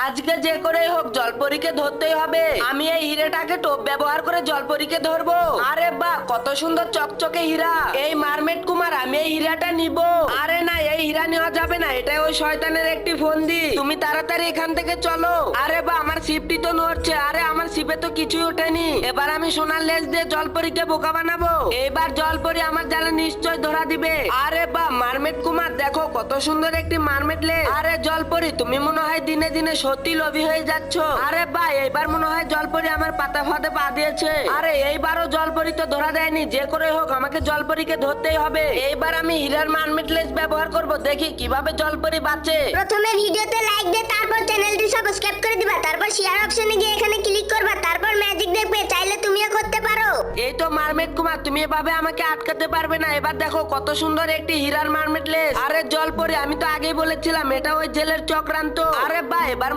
আজকে যে করেই হোক জলপরীকে ধরতেই হবে। আমি এই হিরেটাকে টোপ ব্যবহার করে জলপরীকে ধরবো। আরে বাহ, কত সুন্দর চকচকে হীরা। এই মারমেড কুমার, আমি এই হীরাটা নিব। আরে না, এই হীরা নেওয়া যাবে না, এটা ওই শয়তানের একটি ফন্দি। তুমি তাড়াতাড়ি এখান থেকে চলো। আরে বাহ, আমার শিপটি তো নড়ছে। আরে আমার শিপে তো কিছুই ওঠেনি। এবার আমি সোনার লেজ দিয়ে জলপরীকে বোকা বানাবো। এবার জলপরী আমার জালে নিশ্চয় ধরা দিবে। আরে বাহ, মারমেড কুমার দেখো কত সুন্দর একটি মারমেড লেজ। আরে জলপরী, তুমি মনে হয় দিনে দিনে সত্যি লোভী হয়ে যাচ্ছ। আরে বাহ, এইবার মনে হয় জলপরী আমার পাতা ফাঁদে পা দিয়েছে। আরে এইবারও জলপরী তো ধরা দেয়নি। যে করে হোক আমাকে জলপরীকে ধরতেই হবে। এইবার আমি হীরার মারমেড লেজ ব্যবহার করব, দেখি কিভাবে জলপরী বাঁচে। প্রথমে ভিডিওতে লাইক দিয়ে তারপর চ্যানেলটি সাবস্ক্রাইব করে দিবা, তারপর শেয়ার অপশনে গিয়ে এখানে ক্লিক করবা, তারপর ম্যাজিক দেখবে, চাইলে তুমিও করতে পারো। এই তো মারমেড কুমার, তুমি এভাবে আমাকে আটকাতে পারবে না। এবার দেখো কত সুন্দর একটি হীরার মারমেড লেজ। আরে জলপরী, আমি তো আগেই বলেছিলাম এটা ওই জেলের চক্রান্ত। আরে বাহ, এবার